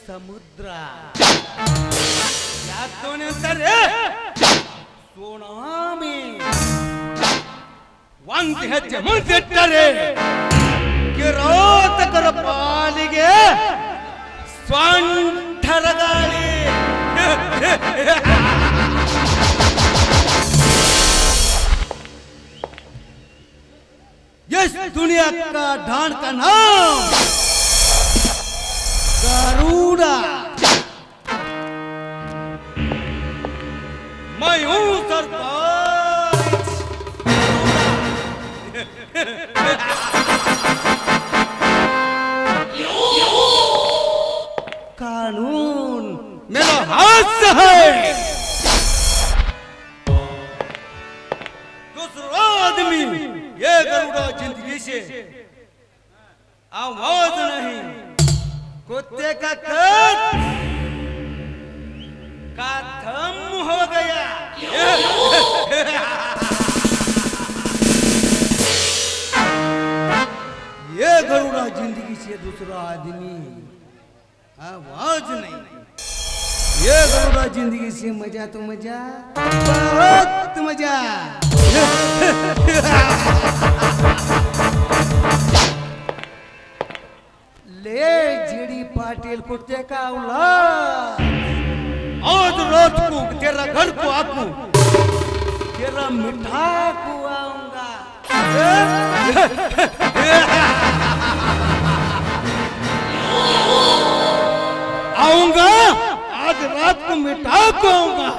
ಸಮುದ್ರ ಯಾತೋನೆ ಅಂತಾರೆ ಸುನಾಮಿ ಒಂದು ಹೆಜ್ಜೆ ಮುಂದಿಟ್ಟರೆ ಕಿರಾತಕರ ಪಾಲಿಗೆ ಸ್ವಂಠರ ಗಾಳಿ इस दुनिया का ढांड का नाम गरुड़ा। मैं हूँ सरकार कानून मेरा हाथ है। दूसरा आदमी ये गरुड़ा जिंदगी से आवाज नहीं, कुत्ते का कद खत्म हो गया। ये गरुड़ा जिंदगी से दूसरा आदमी आवाज नहीं। ये गरुड़ा जिंदगी से मजा तो मजा, बहुत मजा। ले जीडी पाटिल कुत्ते का औलाद, आज रात को तेरा घर को आकू, तेरा मिठा को आऊंगा। आऊंगा आज रात को मिठा को आऊंगा।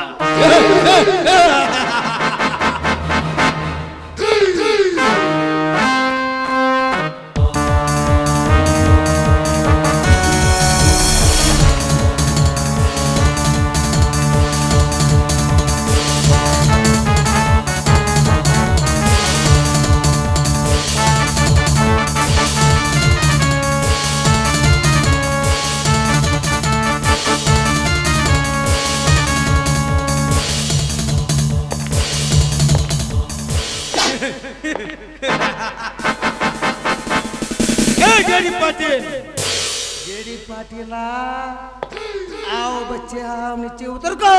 जेडी पाटिला आओ बच्चे हम नीचे उतर को।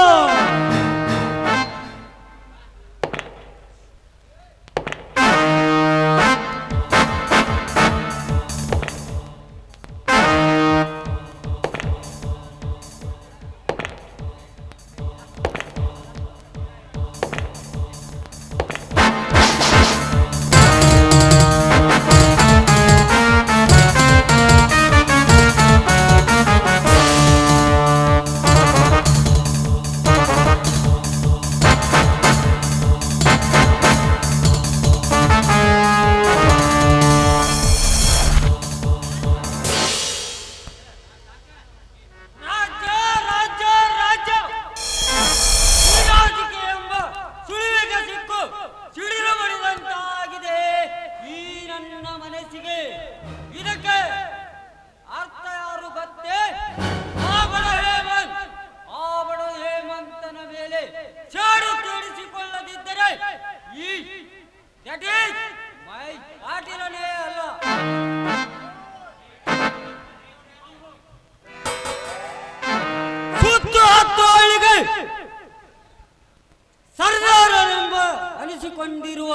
ಅನಿಸಿಕೊಂಡಿರುವ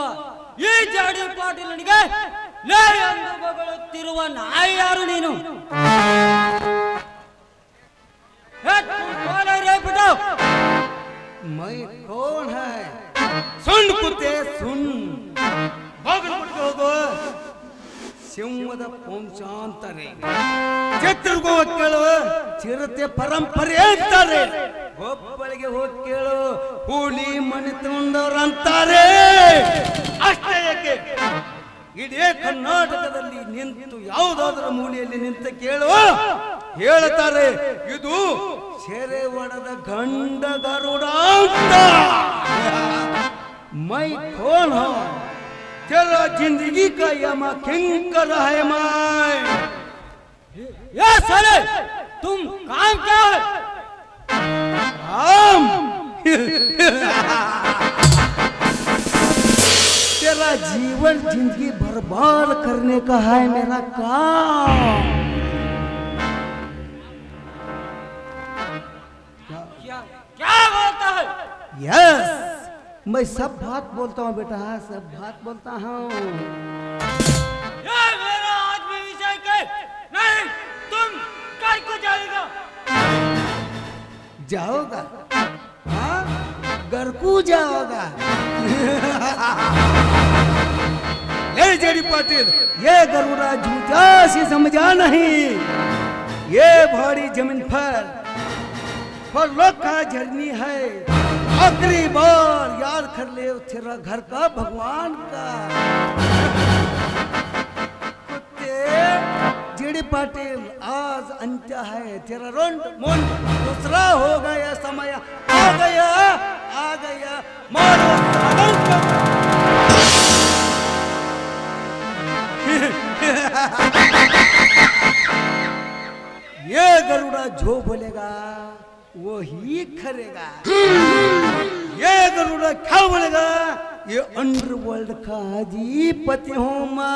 ಈ ಜಾಡಿ ಪಾಟೀಲನಿಗೆ ಲೇ ಎಂದು ಬಗಳುತ್ತಿರುವ ನಾಯಿ ಯಾರು ನೀನು? मैं कौन है? सुन कुत्ते सुन, ಹೋಗೋ ಸಿಂಹದ ಪಂಚಾಂತರೆ ಚಿತ್ರಗೋ ಕೇಳು ಚಿರತೆ ಪರಂಪರೆ ಅಂತಾರೆ. ಒಬ್ಬಳಿಗೆ ಹೋಗಿ ಕೇಳು ಹುಲಿ ಮನೆ ತುಂಡವ್ರು ಅಂತಾರೆ. ಅಷ್ಟೇ ಯಾಕೆ ಇಡೀ ಕರ್ನಾಟಕದಲ್ಲಿ ನಿಂತು ಯಾವುದಾದ್ರೂ ಮೂಲೆಯಲ್ಲಿ ನಿಂತ ಕೇಳು ಹೇಳ್ತಾರೆ ಇದು ಸೆರೆ ಒಡೆದ ಗಂಡ ಗರುಡ ಅಂತ. मैं कौन हूं? तेरा जिंदगी का यमा किंकर है मैं। ये साले तुम काम क्या है? काम तेरा जीवन जिंदगी बर्बाद करने का है मेरा काम। क्या बोलता है? यस, मैं सब बात बोलता हूँ बेटा, सब बात बोलता हूँ। ये मेरा आदमी विषय के नहीं, तुम कल को जाएगा। जाओगा? हाँ, घर को जाओगा। ये जेडी पाटिल, ये गरुड़ा झूठा सी समझा नहीं। ये भारी जमीन पर लोग का झरनी है। आखिरी बार याद कर ले तेरा घर का भगवान का। कुत्ते जेडी पाटिल, आज अंत है तेरा रुंड मुंड दूसरा हो गया, समय आ गया मारो ये गरुड़ा जो बोलेगा वो ही करेगा। ये गरुड़ा क्या बोलेगा? ये अंडरवर्ल्ड का अधिपति हूँ मैं।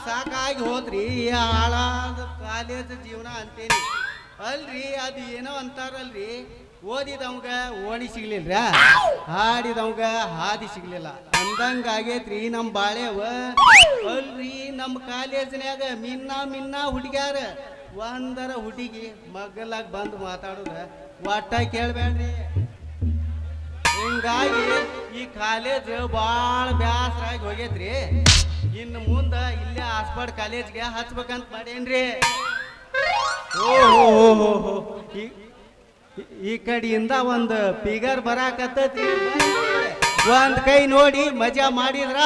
ಸಾಕಾಗಿ ಹೋದ್ರಿ ಹಾಳಾದ ಕಾಲೇಜ್ ಜೀವನ ಅಂತೇನಿ ಅಲ್ರಿ. ಅದು ಏನೋ ಅಂತಾರಲ್ರಿ, ಓದಿದವಂಗ ಓಣಿ ಸಿಗ್ಲಿಲ್ರ, ಹಾಡಿದವಂಗ ಹಾದಿ ಸಿಗ್ಲಿಲ್ಲ ಅಂದಂಗ ಆಗೇತ್ರಿ ನಮ್ಮ ಬಾಳೆವ. ಅಲ್ರಿ ನಮ್ಮ ಕಾಲೇಜ್ನ್ಯಾಗ ಮಿನ್ನ ಹುಡುಗ್ಯಾರ, ಒಂದರ ಹುಡುಗಿ ಮಗ್ಗಲಾಗ ಬಂದು ಮಾತಾಡೋದ ಒಟ್ಟ ಕೇಳ್ಬೇಡ್ರಿ. ಹಿಂಗಾಗಿ ಈ ಕಾಲೇಜ್ ಭಾಳ ಬ್ಯಾಸರಾಗಿ ಹೋಗೈತ್ರಿ. ಇನ್ನು ಮುಂದೆ ಇಲ್ಲೇ ಆಸ್ಪಾಡ್ ಕಾಲೇಜ್ಗೆ ಹಚ್ಬೇಕಂತ ಮಾಡೇನ್ರಿ. ಓಹೋ, ಈ ಕಡೆಯಿಂದ ಒಂದು ಫಿಗರ್ ಬರಾಕತ್ತೈತಿ, ಒಂದ್ ಕೈ ನೋಡಿ ಮಜಾ ಮಾಡಿದ್ರ.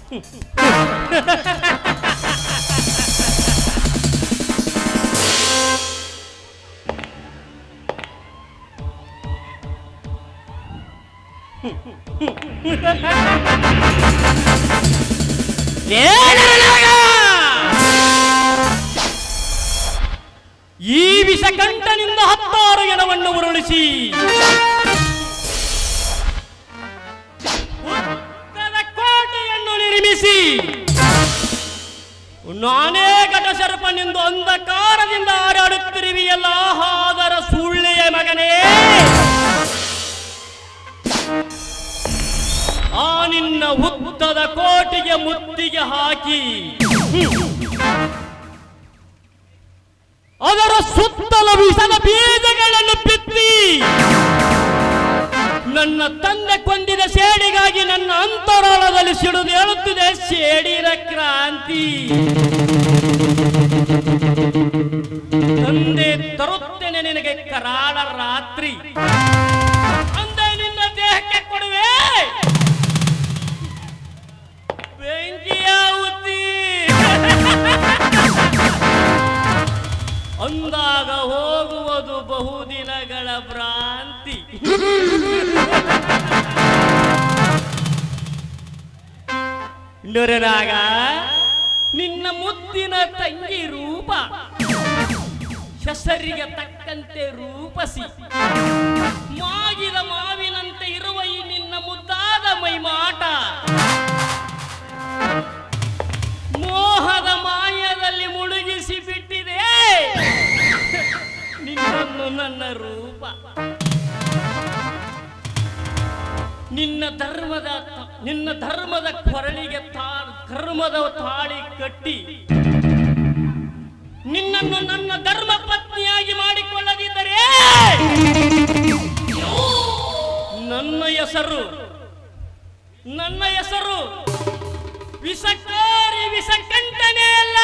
ಈ ವಿಷಕಂಠನಿಂದ 16 ಎಣವನ್ನು ಉರುಳಿಸಿ ಉತ್ತದ ಕೋಟೆಯನ್ನು ನಿರ್ಮಿಸಿ ನಾನೇ ಘಟಸರ್ಪನೆಂದು ಅಂಧಕಾರದಿಂದ ಹಾರಾಡುತ್ತಿರುವೆಯಲ್ಲ ಹಾದರ ಸುಳ್ಳೆಯ ಮಗನೇ. ಆ ನಿನ್ನ ಹುತ್ತದ ಕೋಟೆಗೆ ಮುತ್ತಿಗೆ ಹಾಕಿ ಅದರ ಸುತ್ತಲ ವಿಷದ ಬೀಜಗಳನ್ನು ಬಿತ್ತಿ ನನ್ನ ತಂದೆ ಕೊಂದಿದ ಸೇಡಿಗಾಗಿ ನನ್ನ ಅಂತರಾಳದಲ್ಲಿ ಸಿಡಿದು ಹೇಳುತ್ತಿದೆ ಸೇಡಿನ ಕ್ರಾಂತಿ. ತಂದೆ ತರುತ್ತೇನೆ ನಿನಗೆ ಕರಾಳ ರಾತ್ರಿ ಅಂದೆ ನಿನ್ನ ದೇಹಕ್ಕೆ ಕೊಡುವೆ ಬೆಂಕಿಯ ಉತ್ತಿ ಅಂದಾಗ ಹೋಗುವುದು ಬಹುದಿನಗಳ ಭ್ರಾಂತಿ. ನೊರೆನಾಗ ನಿನ್ನ ಮುದ್ದಿನ ತಂಗಿ ರೂಪ ಹೆಸರಿಗೆ ತಕ್ಕಂತೆ ರೂಪಸಿ ಮಾಗಿದ ಮಾವಿನಂತೆ ಇರುವ ಈ ನಿನ್ನ ಮುದ್ದಾದ ಮೈಮಾಟ ಮೋಹದ ಮಾಯದಲ್ಲಿ ಮುಳುಗಿಸಿ ಬಿಟ್ಟಿದೆ ನಿನ್ನನ್ನು ನನ್ನ ರೂಪ. ನಿನ್ನ ಧರ್ಮದ ಕೊರಳಿಗೆ ಕರ್ಮದ ತಾಳಿ ಕಟ್ಟಿ ನಿನ್ನನ್ನು ನನ್ನ ಧರ್ಮ ಪತ್ನಿಯಾಗಿ ಮಾಡಿಕೊಳ್ಳದಿದ್ದರೆ ನನ್ನ ಹೆಸರು ವಿಷಕಾರಿ ವಿಷಕಂಠನೇ ಅಲ್ಲ.